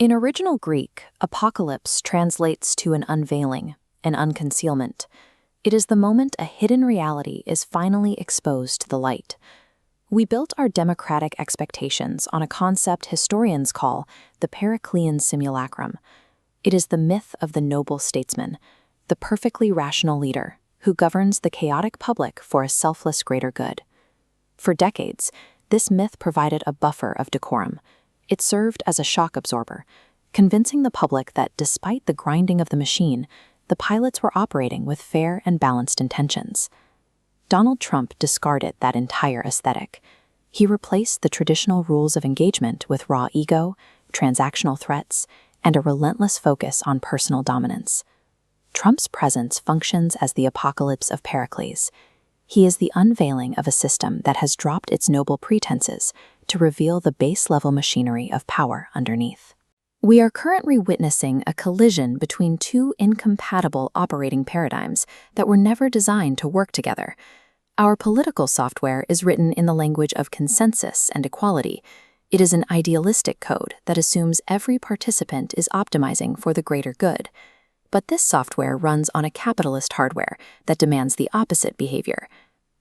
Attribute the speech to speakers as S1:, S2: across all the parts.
S1: In original Greek, apocalypse translates to an unveiling, an unconcealment. It is the moment a hidden reality is finally exposed to the light. We built our democratic expectations on a concept historians call the Periclean Simulacrum. It is the myth of the noble statesman, the perfectly rational leader who governs the chaotic public for a selfless greater good. For decades, this myth provided a buffer of decorum. It served as a shock absorber, convincing the public that despite the grinding of the machine, the pilots were operating with fair and balanced intentions. Donald Trump discarded that entire aesthetic. He replaced the traditional rules of engagement with raw ego, transactional threats, and a relentless focus on personal dominance. Trump's presence functions as the apocalypse of Pericles. He is the unveiling of a system that has dropped its noble pretenses to reveal the base-level machinery of power underneath. We are currently witnessing a collision between two incompatible operating paradigms that were never designed to work together. Our political software is written in the language of consensus and equality. It is an idealistic code that assumes every participant is optimizing for the greater good. But this software runs on a capitalist hardware that demands the opposite behavior.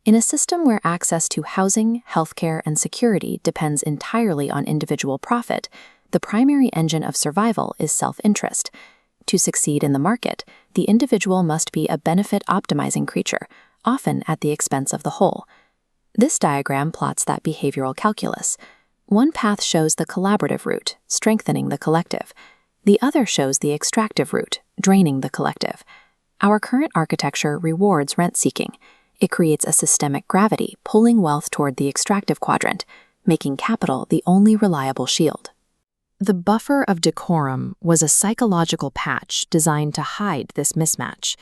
S1: In a system where access to housing, healthcare, and security depends entirely on individual profit, the primary engine of survival is self-interest. To succeed in the market, the individual must be a benefit-optimizing creature, often at the expense of the whole. This diagram plots that behavioral calculus. One path shows the collaborative route, strengthening the collective. The other shows the extractive route, draining the collective. Our current architecture rewards rent-seeking. It creates a systemic gravity, pulling wealth toward the extractive quadrant, making capital the only reliable shield. The buffer of decorum was a psychological patch designed to hide this mismatch.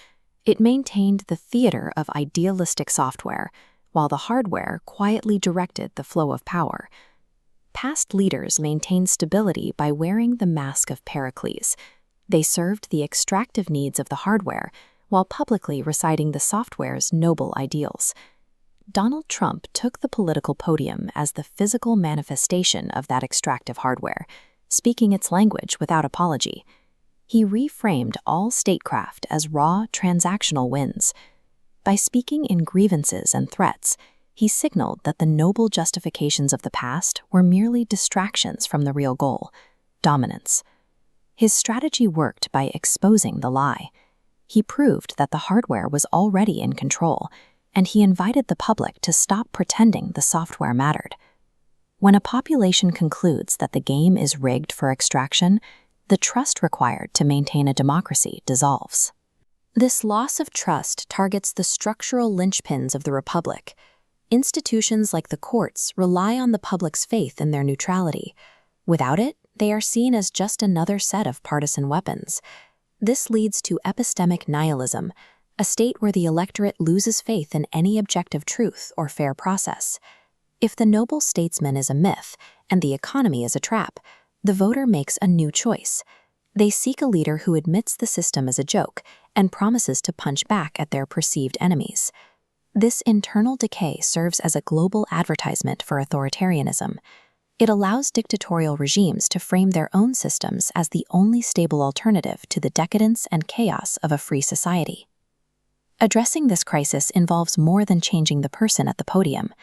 S1: It maintained the theater of idealistic software, while the hardware quietly directed the flow of power. Past leaders maintained stability by wearing the mask of Pericles. They served the extractive needs of the hardware, while publicly reciting the software's noble ideals. Donald Trump took the political podium as the physical manifestation of that extractive hardware, speaking its language without apology. He reframed all statecraft as raw, transactional wins. By speaking in grievances and threats, he signaled that the noble justifications of the past were merely distractions from the real goal, dominance. His strategy worked by exposing the lie. He proved that the hardware was already in control, and he invited the public to stop pretending the software mattered. When a population concludes that the game is rigged for extraction, the trust required to maintain a democracy dissolves. This loss of trust targets the structural linchpins of the republic. Institutions like the courts rely on the public's faith in their neutrality. Without it, they are seen as just another set of partisan weapons. This leads to epistemic nihilism, a state where the electorate loses faith in any objective truth or fair process. If the noble statesman is a myth and the economy is a trap, the voter makes a new choice. They seek a leader who admits the system is a joke and promises to punch back at their perceived enemies. This internal decay serves as a global advertisement for authoritarianism. It allows dictatorial regimes to frame their own systems as the only stable alternative to the decadence and chaos of a free society. Addressing this crisis involves more than changing the person at the podium.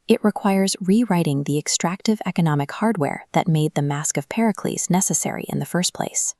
S1: It requires rewriting the extractive economic hardware that made the Mask of Pericles necessary in the first place.